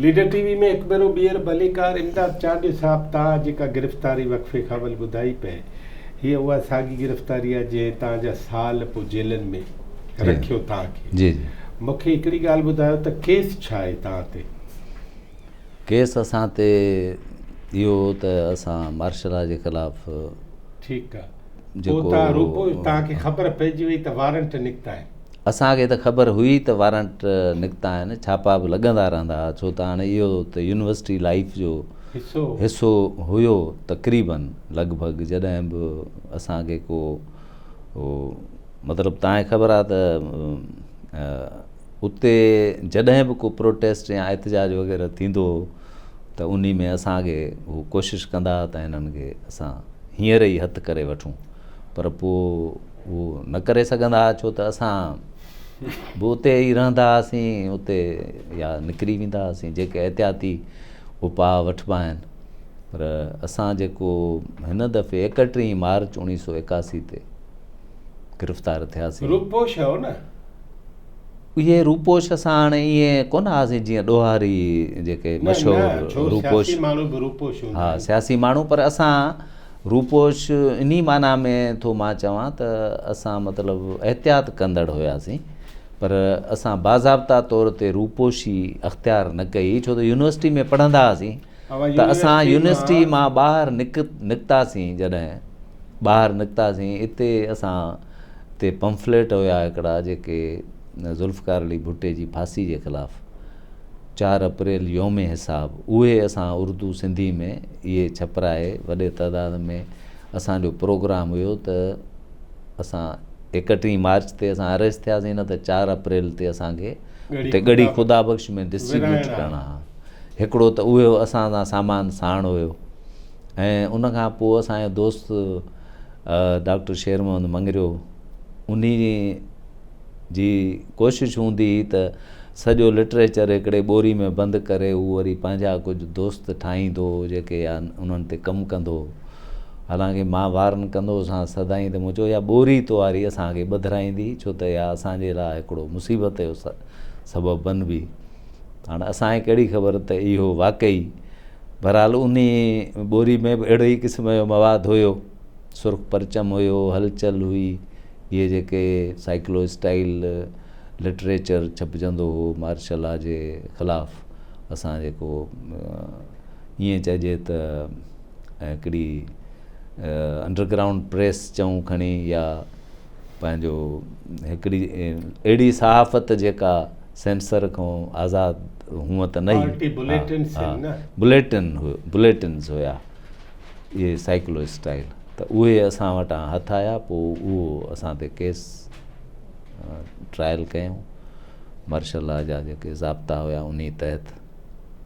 Leader TV में हिकु भेरो ॿीहर भलीकार इमदाद चांडियो साहब तव्हां जेका गिरफ़्तारी वक़फ़े खां वल ॿुधाई पए हीअ उहा साॻी गिरफ़्तारी आहे जंहिं तव्हांजा साल पोइ जेलनि में रखियो तव्हांखे। जी मूंखे हिकिड़ी ॻाल्हि ॿुधायो त केस छा आहे तव्हां ते? केस असां ते इहो त असां मार्शल लॉ जे ख़िलाफ़ ठीकु आहे। पोइ तव्हां रूपो तव्हांखे ख़बर पइजी वई त वारंट निकिता आहिनि? असांखे त ख़बर हुई त वारंट निकिता आहिनि, छापा बि लॻंदा रहंदा हुआ, छो त हाणे इहो त यूनिवर्सिटी लाइफ जो हिसो हुयो तक़रीबन लॻभॻि। जॾहिं बि असांखे को मतिलबु तव्हांखे ख़बर आहे त उते जॾहिं बि को प्रोटेस्ट या एहतजाज वग़ैरह थींदो त उन में असांखे हू कोशिशि कंदा त हिननि खे असां हींअर ई हथु करे वठूं, पर पोइ उहो न करे सघंदा छो त असां बि उते ई रहंदा हुआसीं, उते या निकिरी वेंदा हुआसीं जेके एहतियाती उपाउ वठिबा आहिनि। पर असां जेको हिन दफ़े 31 मार्च 1981 ते गिरफ़्तार थियासीं। रूपोश हो न? इहे रूपोश असां हाणे ईअं कोन हुआसीं जीअं ॾोहारी जेके मशहूरु रूपोश, हा सियासी माण्हू, पर असां रूपोश इन्ही माना में थो मां चवां त असां मतिलबु एहतियात कंदड़ हुयासीं, पर असां बाज़ाब्ता तौर ते रूपोशी अख़्तियार न कई, छो त यूनिवर्सिटी में पढ़ंदा हुआसीं त असां यूनिवर्सिटी मां ॿाहिरि निकितासीं। जॾहिं ॿाहिरि निकितासीं इते असां ते पंफलेट हुया हिकिड़ा जेके ज़ुल्फ़कार अली भुट्टे जी फांसी जे ख़िलाफ़ 4 अप्रैल योम हिसाब, उहे असां उर्दू सिंधी में इहे छपराए वॾे तइदाद में असांजो प्रोग्राम हुयो त असां 31 मार्च ते असां अरेस्ट थियासीं, न त 4 अप्रैल ते असांखे हिते गढ़ी ख़ुदा बख़्श में डिस्ट्रीब्यूट करणा हुआ। हिकिड़ो त उहो असां सामान साण हुयो, ऐं उन खां पोइ असांजो दोस्त डॉक्टर शेर मोहम्मद मंगरियो, उन जी कोशिशि हूंदी त सॼो लिटरेचर हिकिड़े ॿोरी में बंदि करे उहो वरी पंहिंजा कुझु दोस्त ठाहींदो जेके या उन्हनि ते कमु कंदो। हालांकि मां वारनि कंदो हुसां सदाईं त मूं चयो या ॿोरी तवारी असांखे ॿधाईंदी, छो त इहा असांजे लाइ हिकिड़ो मुसीबत जो सबबु बनबी। हाणे असांखे कहिड़ी ख़बर त इहो वाक़ई, बहरहाल उन ॿोरी में बि अहिड़े ई क़िस्म जो मवादु हुयो, सुर्ख़ परचम हुयो, हलचल हुई, इहे जेके साइक्लो स्टाइल लिटरेचर छपजंदो हो मार्शल लॉ जे ख़िलाफ़। असां जेको ईअं चइजे त हिकिड़ी अंडरग्राउंड प्रेस चऊं खणी, या पंहिंजो हिकिड़ी अहिड़ी सहाफ़त जेका सेंसर खां आज़ादु हूअं त न ई, बुलेटिन्स हुया इहे साइक्लो स्टाइल, त उहे असां वटां हथु आया। पोइ उहो असां ते केस ट्रायल कयूं, मार्शल लॉ जा जेके ज़ाब्ता हुया उन तहत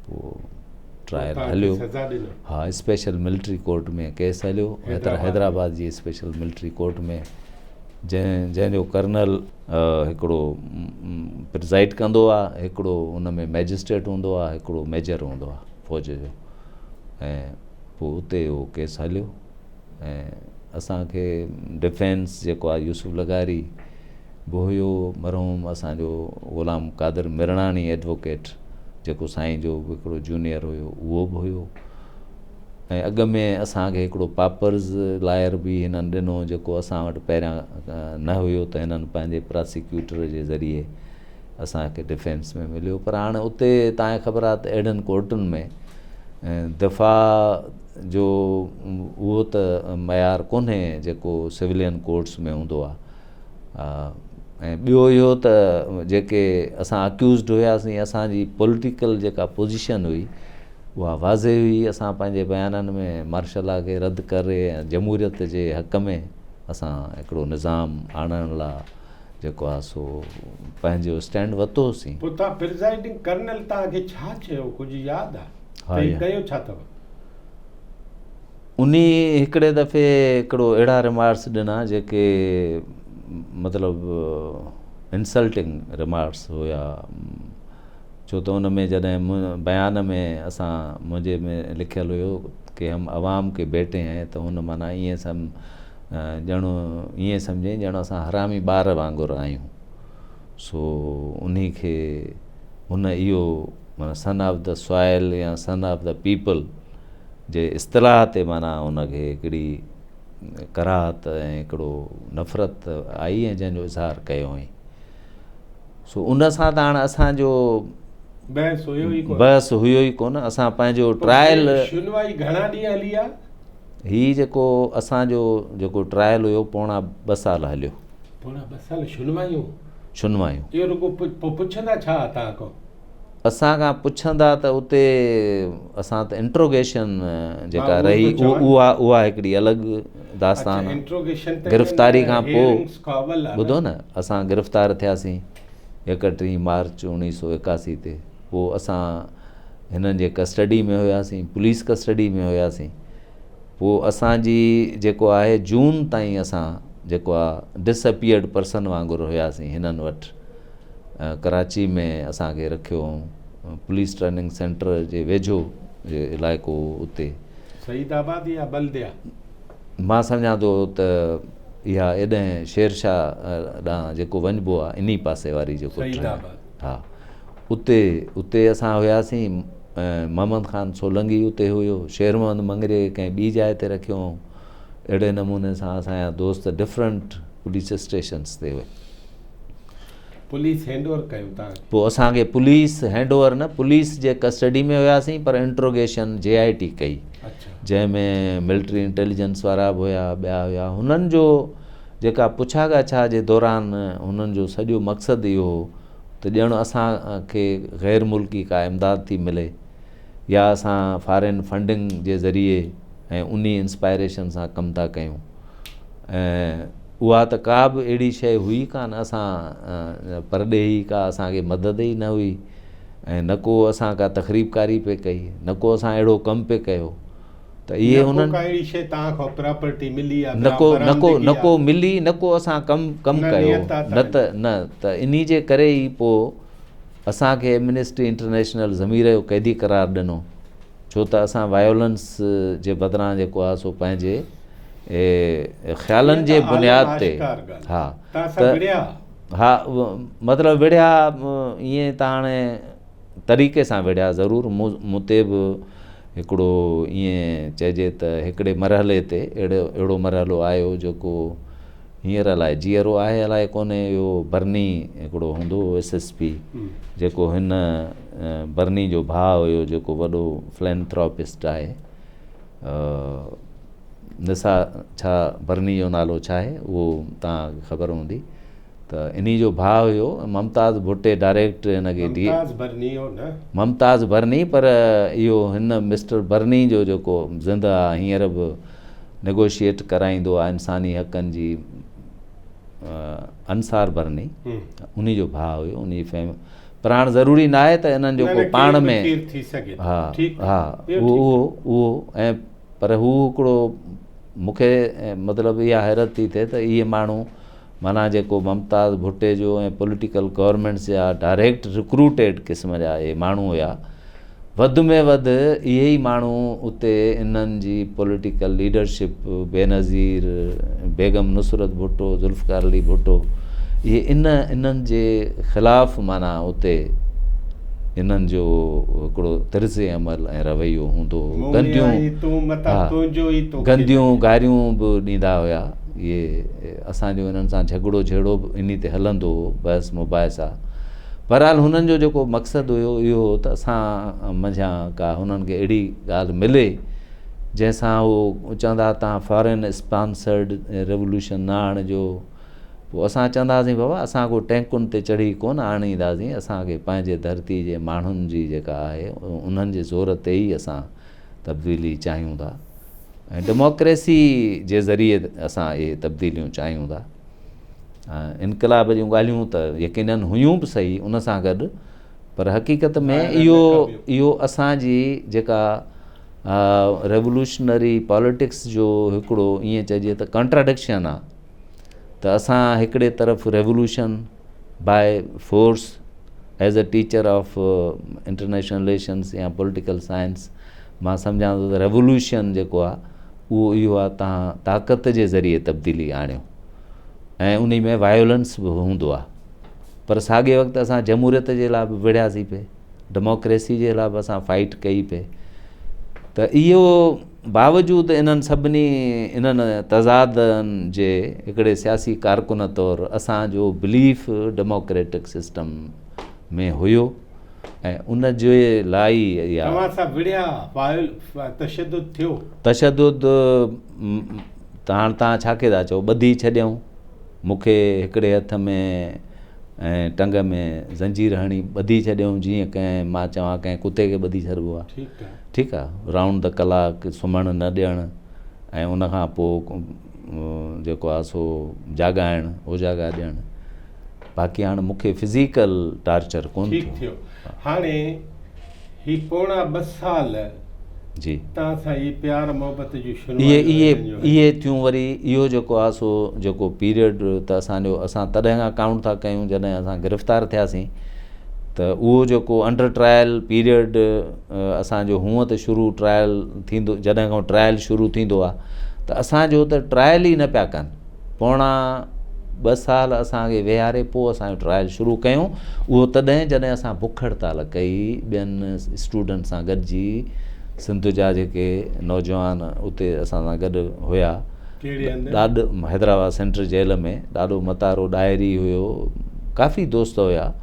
पोइ ट्रायल हलियो। हा, स्पेशल मिलिट्री कोर्ट में केस हलियो, हैदराबाद जी स्पेशल मिलिट्री कोर्ट में, जंहिंजो कर्नल हिकिड़ो प्रिज़ाइड कंदो आहे, हिकिड़ो उन में मैजिस्ट्रेट हूंदो आहे, हिकिड़ो मेजर हूंदो आहे फ़ौज जो, ऐं पोइ उते उहो केस हलियो। ऐं असांखे डिफेंस जेको आहे यूसुफ लगारी बि हुयो, मरहूम असांजो ग़ुलाम कादिर मिरणानी एडवोकेट जेको साईं जो हिकिड़ो जूनियर हुयो उहो बि हुयो, ऐं अॻ में असांखे हिकिड़ो पापर्स लायर बि हिननि ॾिनो जेको असां वटि पहिरियां न हुयो, त हिननि पंहिंजे प्रोसिक्यूटर जे ज़रिए असांखे डिफेंस में मिलियो। पर हाणे उते तव्हांखे ख़बर आहे त अहिड़नि कोर्टुनि में दफ़ा जो उहो त मयार कोन्हे जेको सिविलियन कोर्ट्स में हूंदो आहे। ऐं ॿियो इहो त जेके असां अक्यूज़ड हुयासीं, असांजी पॉलिटिकल जेका पोजीशन हुई उहा वाज़े हुई। असां पंहिंजे बयाननि में मार्शल लॉ खे रद्द करे ऐं जमहूरियत जे हक़ में असां हिकिड़ो निज़ाम आणण लाइ जेको आहे सो पंहिंजो स्टैंड वरितोसीं। पोइ तव्हां प्रिज़ाइडिंग कर्नल तव्हांखे छा चयो, कुझु यादि आहे? हा, कयो छा अथव? उन हिकिड़े दफ़े हिकिड़ो अहिड़ा रिमार्क्स ॾिना जेके मतिलबु इंसल्टिंग रिमार्क्स हुया, छो त उन में जॾहिं बयान में मुंहिंजे में लिखियलु हुयो कि हम आवाम के बेटे हैं, त हुन माना ईअं ॼणो ईअं सम्झे ॼणो असां हरामी ॿार वांगुरु आहियूं। सो उन खे हुन इहो माना सन ऑफ द सॉइल या सन ऑफ द पीपल जे इस्तिलाह ते माना उनखे हिकिड़ी कराहत ऐं हिकिड़ो नफ़रत आई ऐं जंहिंजो इज़हार कयो हुई। सो उन सां त हाणे असांजो बहस हुयो ई कोन। असां पंहिंजो ट्रायल घणा ॾींहं हली आहे हीउ जेको असांजो जेको ट्रायल हुयो पोणा 2 साल हलियो। पोणा 2 साल शुनवायूं इहो रुगो पुछंदा छा तव्हां खां? असां खां पुछंदा त उते असां त इंट्रोगेशन जेका रही उहा हिकिड़ी अलॻि दास्तान। गिरफ़्तारी खां पोइ ॿुधो न, असां गिरफ़्तार थियासीं 31 मार्च 1981 ते। पोइ असां हिननि जे कस्टडी में हुयासीं, पुलिस कस्टडी में हुयासीं। पोइ असांजी जेको आहे जून ताईं असां जेको आहे डिसअपियर्ड पर्सन वांगुरु हुयासीं हिननि वटि। कराची में असांखे रखियो, पुलिस ट्रेनिंग सेंटर जे वेझो इलाइक़ो उते सईदाबाद या बल्दिया, मां सम्झां थो त इहा एॾां शेरशाह ॾांहुं जेको वञिबो आहे इन पासे वारी जेको हा उते असां हुयासीं। मोहम्मद ख़ान सोलंगी उते हुयो, शेर मोहम्मद मंगरे कंहिं ॿी जाइ ते रखियो। अहिड़े नमूने सां असांजा दोस्त डिफरेंट पुलिस स्टेशन्स ते हुए। पुलिस हैंडओवर कयो तव्हां? पोइ असांखे पुलिस हैंडओवर न, पुलिस जे कस्टडी में हुयासीं, पर इंट्रोगेशन JIT कई, जंहिंमें मिलिट्री इंटेलिजेंस वारा बि हुया, ॿिया हुया। हुननि जो जेका पुछा ॻाछा जे दौरान हुननि जो सॼो मक़सदु इहो हो त ॼण असांखे ग़ैर मुल्की का इमदाद थी मिले या असां फॉरेन फंडिंग जे ज़रिए ऐं उन इंस्पायरेशन सां कमु था कयूं। ऐं उहा त का बि अहिड़ी शइ हुई कान, असां परॾेही का असांखे मदद ई न हुई, ऐं न को असां का तक़रीबकारी पे कई, न को असां अहिड़ो कमु पे कयो। त इहे हुननि न को मिली, न को असां कमु कयो, न त इन जे करे ई पोइ असांखे एमनेस्टी इंटरनेशनल ज़मीर जो क़ैदी करार ॾिनो, छो त असां वायोलेंस जे बदिरां जेको आहे सो पंहिंजे ख़्यालनि जे बुनियाद ते मतिलबु विढ़िया। ईअं त हाणे तरीक़े सां विढ़िया ज़रूरु। मूं ते बि हिकिड़ो ईअं चइजे त हिकिड़े मरहले ते अहिड़ो मरहलो आयो जेको हींअर अलाए जीअरो आहे अलाए कोन्हे। इहो बर्नी हिकिड़ो हूंदो SSP, जेको हिन बर्नी जो भाउ हुयो, जेको वॾो फिलेंथ्रोपिस्ट आहे। निसा छा बर्नी जो नालो छा आहे उहो तव्हांखे ख़बर हूंदी। त इन्ही जो भाउ हुयो मुमताज़ भुट्टे, डायरेक्ट हिनखे मुमताज़ बर्नी, पर इहो हिन मिस्टर बर्नी जो जेको ज़िंदा हींअर बि नेगोशिएट कराईंदो आहे इंसानी हक़नि जी, अंसार बर्नी, उन जो भाउ हुयो, उन जी फैमिली। पर हाणे ज़रूरी न आहे त इन्हनि जो को पाण में उहो ऐं पर हू हिकिड़ो मूंखे मतिलबु इहा हैरत थी थिए त इहे माण्हू माना जेको मुमताज़ भुट्टे जो ऐं पॉलिटिकल गवर्नमेंट्स जा डायरेक्ट रिक्रूटेड क़िस्म जा इहे माण्हू हुया। वधि में वधि इहे ई माण्हू उते इन्हनि जी पॉलिटिकल लीडरशिप, बेनज़ीर, बेगम नुसरत भुट्टो, ज़ुल्फ़िकार अली भुट्टो, इहे इन्हनि जे ख़िलाफ़ु माना उते इन्हनि जो हिकिड़ो तर्ज़ अमल ऐं रवैयो हूंदो। गंदियूं गारियूं बि ॾींदा हुया। इहे असांजो इन्हनि सां झगड़ो झेड़ो बि इन ते हलंदो हो, बहस मुबाहिस आहे। बहरहाल हुननि जो जेको मक़सदु हुयो इहो हो त असां मंझां का हुननि खे अहिड़ी ॻाल्हि मिले जंहिंसां उहो चवंदा तव्हां फॉरेन स्पॉन्सर्ड रेवोल्यूशन न आणिजो। पोइ असां चवंदासीं बाबा असां को टैंकुनि ते चढ़ी कोन आणींदासीं, असांखे पंहिंजे धरती जे माण्हुनि जी जेका आहे उन्हनि जे ज़ोर ते ई असां तब्दीली चाहियूं था, ऐं डेमोक्रेसी जे ज़रिए असां इहे तब्दीलियूं चाहियूं था। इनक़लाब जूं ॻाल्हियूं त यकीनन हुयूं बि सही उन सां गॾु, पर हक़ीक़त में इहो असांजी जेका रेवोल्यूशनरी पॉलिटिक्स जो हिकिड़ो ईअं चइजे त कॉन्ट्राडिक्शन आहे त असां हिकिड़े तरफ़ revolution by force as a teacher of international relations या पॉलिटिकल साइंस, मां सम्झां थो त रेवोल्यूशन जेको आहे उहो इहो आहे तव्हां ताक़त जे ज़रिए तब्दीली आणियो ऐं उन में वायोलेंस बि हूंदो आहे। पर साॻे वक़्तु असां जमहूरियत जे लाइ बि विढ़ियासीं पिए, डेमोक्रेसी जे लाइ बि असां फाइट कई पे। त इहो बावजूदि इन्हनि सभिनी इन्हनि तज़ादनि जे हिकिड़े सियासी कारकुन तौरु असांजो बिलीफ डेमोक्रेटिक सिस्टम में हुयो ऐं उन जे लाइ तशद्दुद थियो। तशद्दुद हाणे तव्हां छा खे था चओ, ॿधी छॾियऊं मूंखे हिकिड़े हथ में ऐं टंग में ज़ंजीर हणी ॿधी छॾियऊं, जीअं कंहिं मां चवां कंहिं कुते खे ॿधी छॾिबो आहे। ठीकु आहे, राउंड द क्लॉक सुम्हणु न ॾियणु ऐं उनखां पोइ जेको आहे सो जाॻाइणु उजाॻा ॾियणु। बाक़ी हाणे मूंखे फिज़िकल टार्चर कोन थियो। हाणे ही पोणा 2 साल जी तव्हां सां इहे प्यार मोहबत जूं इहे थियूं। वरी इहो जेको आहे सो जेको पीरियड त असां तॾहिं खां काउंट था कयूं जॾहिं असां गिरफ़्तार थियासीं। त उहो जेको अंडर ट्रायल पीरियड असांजो हूअं त शुरू ट्रायल थींदो, जॾहिं खां ट्रायल शुरू थींदो आहे त असांजो त ट्रायल ई न पिया कनि। पोणा 2 साल असांखे वेहारे पोइ असांजो ट्रायल शुरू कयूं। उहो तॾहिं जॾहिं असां बुख हड़ताल कई ॿियनि स्टूडेंट सां गॾिजी, सिंध जा जेके नौजवान उते असां सां गॾु हुया, ॾाढो हैदराबाद सेंट्रल जेल में ॾाढो मतारो डायरी हुयो, काफ़ी दोस्त हुया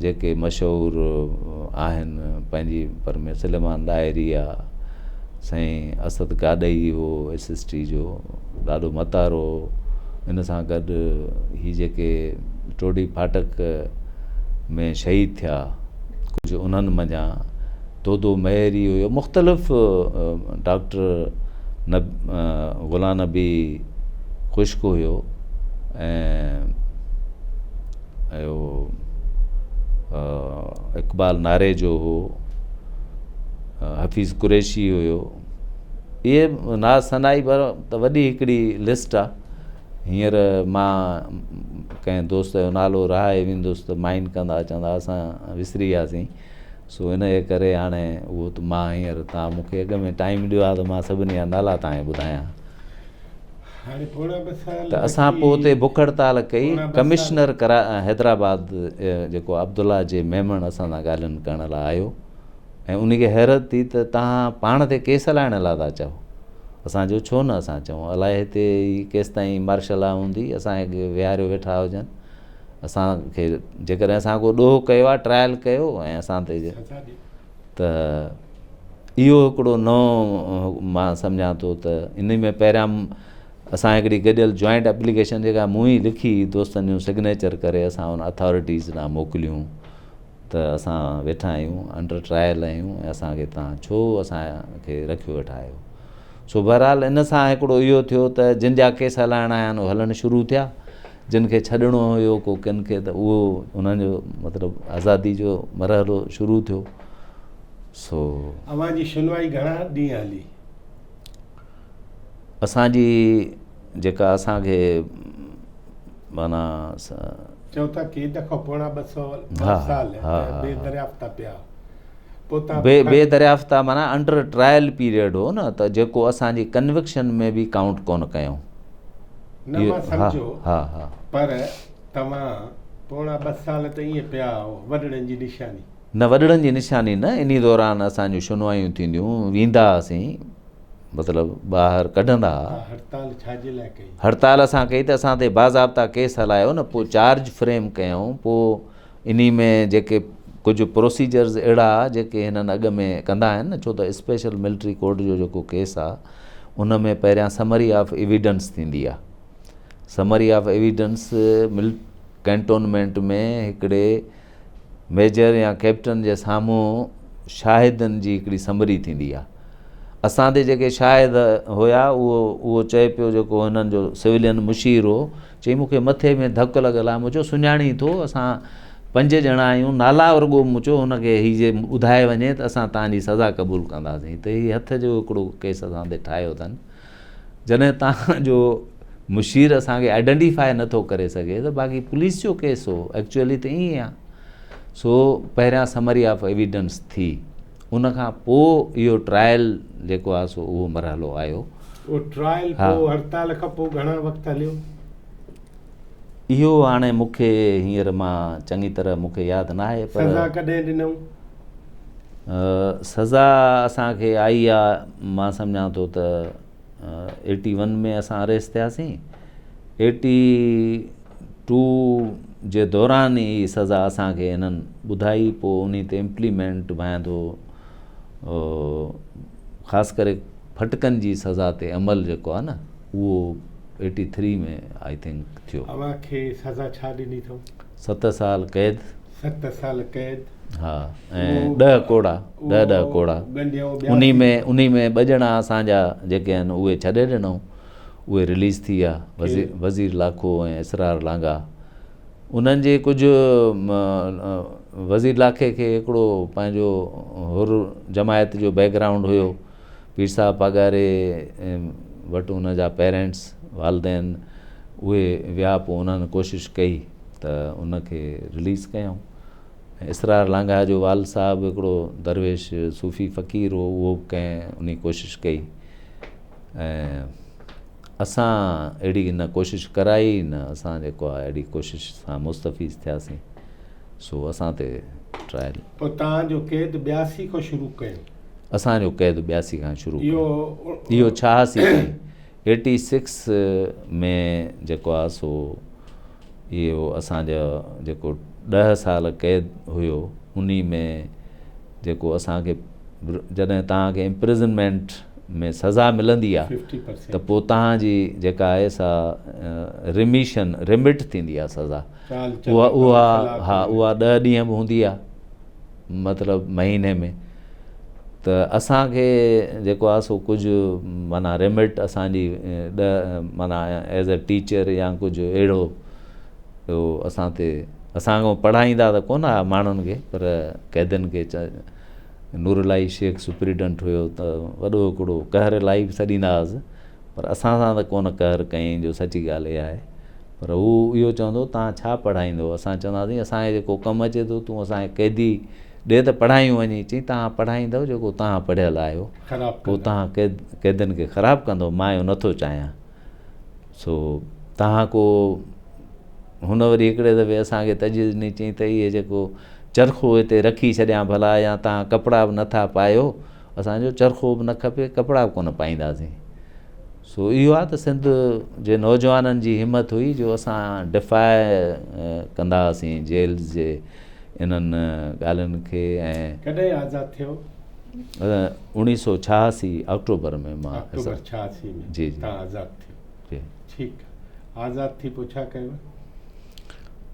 जेके मशहूरु आहिनि पंहिंजी पर में सलेमान डायरी आहे, साईं असद काॾई हो SST जो ॾाढो मतारो। इन सां गॾु ही जेके टोडी फाटक में शहीद थिया कुझु उन्हनि मंझां दोदो मेहरी हुयो, मुख़्तलिफ़ डॉक्टर ग़ुलाम नबी ख़ुश्क हुयो ऐं इक़बाल नारे जो हो, हफ़ीज़ कुरैशी हुयो। इहे ना सनाई पर त वॾी हिकिड़ी लिस्ट आहे। हींअर मां कंहिं दोस्त जो नालो रहाए वेंदुसि त माइंड कंदा चवंदा असां विसरी वियासीं। सो इन जे करे हाणे उहो त मां हींअर तव्हां मूंखे अॻ में टाइम ॾियो आहे त मां सभिनी जा नाला तव्हांखे ॿुधायां। त असां पोइ हुते बुख हड़ताल कई। कमिश्नर हैदराबाद जेको अब्दुल्ला जे मेमण असां सां ॻाल्हियुनि करण लाइ आयो ऐं उनखे हैरत थी त तव्हां पाण ते केस हलाइण लाइ था चओ। असांजो छो न असां चऊं, अलाए हिते केसि ताईं मार्शल लॉ हूंदी, असांखे विहारियो वेठा हुजनि, असांखे जेकॾहिं असां को ॾोह कयो आहे ट्रायल कयो ऐं असां ते त इहो हिकिड़ो नओं मां सम्झां थो। त इन में पहिरियां असां हिकिड़ी गॾियल जॉइंट एप्लीकेशन जेका मूं ई लिखी दोस्तनि जूं सिग्नेचर करे असां उन अथॉरिटीज़ ॾांहुं मोकिलियूं त असां वेठा आहियूं, अंडर ट्रायल आहियूं ऐं असांखे तव्हां छो असांखे रखियो वेठा आहियो। सो बहरहाल इन सां हिकिड़ो इहो थियो त जिन जा केस हलाइणा आहिनि उहे हलणु शुरू थिया, जिन खे छॾिणो हुयो को किन खे त उहो उन्हनि जो मतिलबु आज़ादी जो मरहलो शुरू थियो। सो अव्हांजी सुनवाई घणा ॾींहं हली? असांजी जेका असांखे माना चओ था कि दफ़ो पोणा 2 साल बेदरियाफ़्ता पिया, बेदरियाफ़्ता माना अंडर ट्रायल पीरियड हो न, त जेको असांजी कन्विक्शन में बि काउंट कोन कयूं। न मां सम्झो, पर तव्हां पोणा 2 साल त ईअं पिया वॾड़नि जी निशानी न, वॾड़नि जी निशानी न, इन दौरान असांजूं सुनवायूं थींदियूं, वेंदा हुआसीं, मतिलबु ॿाहिरि कढंदा। हड़ताल छाजे लाइ कई? हड़ताल असां कई त असां ते बाज़ाब्ता केस हलायो न, पोइ चार्ज फ्रेम कयूं, पोइ इन में जेके कुझु प्रोसीजर्स अहिड़ा जेके हिननि अॻ में कंदा आहिनि न, छो त स्पेशल मिलिट्री कोड जो जेको केस आहे उन में पहिरियां समरी ऑफ एविडेंस थींदी आहे। समरी ऑफ एविडेंस कैंटोनमेंट में हिकिड़े मेजर या कैप्टन जे साम्हूं शाहिदनि जी हिकिड़ी समरी थींदी आहे। असां ते जेके शाहिद हुया उहो चए पियो, जेको हिननि जो सिविलियन मुशीर हो, चई मूंखे मथे में धकु लॻल आहे, मुंहिंजो सुञाणी थो, असां 5 ॼणा आहियूं, नाला वर्गो मुंहिंजो हुनखे हीअ जे ॿुधाए वञे त असां तव्हांजी सज़ा क़बूल कंदासीं। त हीअ हथ जो हिकिड़ो केस असां ते ठाहियो अथनि। जॾहिं तव्हांजो मुशीर असांखे आइडेंटिफाए नथो करे सघे त बाक़ी पुलिस जो केस हो, एक्चुअली त ईअं आहे। सो पहिरियां समरी ऑफ एविडेंस थी, उनखां पोइ इहो ट्रायल जेको आहे सो उहो मरहलो आयो। उहो ट्रायल पोइ हड़ताल खां पोइ घणा वक़्तु हलियो? इहो हाणे मूंखे हींअर मां चङी तरह मूंखे यादि न आहे पर सज़ा कॾहिं ॾिनऊं? सज़ा असांखे आई आहे मां सम्झां थो त 81 में असां अरेस्ट थियासीं। 82 जे दौरान ई सज़ा असांखे हिननि ॿुधाई, पोइ उन ते इम्प्लीमेंट भायां थो ख़ासि करे फटकनि जी सज़ा ते अमल जेको आहे न उहो 83 में आई थिंक थियो। अव्हांखे सज़ा छा ॾिनी अथऊं? 7 साल कैद। 7 साल कैद, हा, ऐं 10 कोड़ा 10 कोड़ा। उन में 2 ॼणा असांजा जेके आहिनि उहे छॾे ॾिनऊं, उहे रिलीज़ थी विया, वज़ीर लाखो ऐं इसरार लांघा। उन्हनि जे कुझु वज़ीर लाखे खे हिकिड़ो पंहिंजो हुर जमायत जो बैकग्राउंड हुयो, पीर साहब पागारे वटि उनजा पेरेंट्स वालदेन उहे विया, पोइ उन्हनि कोशिशि कई त उनखे रिलीज़ कयऊं। इसरार लांघा जो वाल साहबु हिकिड़ो दरवेश सूफ़ी फ़क़ीर हो, उहो कंहिं उन कोशिशि कई ऐं असां अहिड़ी न कोशिशि कराई न, असां जेको आहे अहिड़ी कोशिशि सां मुस्तफ़ीज़ थियासीं, सो असां ते ट्रायल। पोइ तव्हांजो क़ैद 82 खां शुरू कयो? असांजो क़ैद 82 खां शुरू कयो। इहो 86 86 में जेको आहे सो इहो असांजो जेको 10 साल कैद हुयो, उन में जेको असांखे जॾहिं तव्हांखे इम्प्रिज़नमेंट में सज़ा मिलंदी आहे त पोइ तव्हांजी जेका आहे सा रिमिट थींदी आहे सज़ा, उहा 10 ॾींहं बि हूंदी आहे, मतिलबु महीने में। त असांखे जेको आहे सो कुझु माना रिमिट असांजी 10 माना एज़ अ टीचर या कुझु अहिड़ो असां ते असांखां पढ़ाईंदा त कोन हुआ माण्हुनि खे, पर क़ैदियुनि खे नूरुलाई शेख सुप्रीडेंट हुयो त वॾो हिकिड़ो कहर इलाही छॾींदा हुआसीं, पर असां सां त कोन कहर कयईं, जो सची ॻाल्हि इहा आहे। पर हू इहो चवंदो तव्हां छा पढ़ाईंदो, असां चवंदासीं असांखे जेको कमु अचे थो, तूं असांखे कैदी ॾे त पढ़ायूं वञी, चई तव्हां पढ़ाईंदव जेको तव्हां पढ़ियल आहियो, पोइ तव्हां कैदियुनि खे ख़राबु कंदो, मां इहो नथो चाहियां। सो तव्हां को हुन वरी हिकिड़े दफ़े असांखे तजवीज़ ॾिनी, चई त इहे जेको चरखो हिते रखी छॾियां भला, या तव्हां कपिड़ा बि नथा पायो, असांजो चरखो बि न खपे, कपिड़ा बि कोन पाईंदासीं। सो इहो आहे त सिंध जे नौजवाननि जी हिमत हुई, जो असां डिफ़ाए कंदा हुआसीं जेल्स जे इन्हनि ॻाल्हियुनि खे। ऐं कॾहिं आज़ादु थियो? 1986 अक्टूबर में मां 86 में जी तव्हां आज़ादु थियो? जी ठीकु आहे। आज़ादु थी पोइ छा कयो?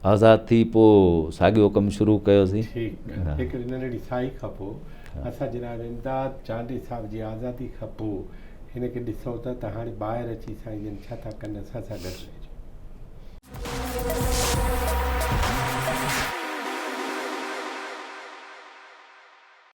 आज़ादु थी पोइ साॻियो कमु शुरू कयोसीं। ठीकु आहे। हिकिड़ी नंढड़ी साई खां पोइ असां जनाब इमदाद चांडी साहिब जी आज़ादी खां पोइ हिन खे ॾिसूं था त हाणे ॿाहिरि अची साईं जन छा था कनि असां सां गॾु।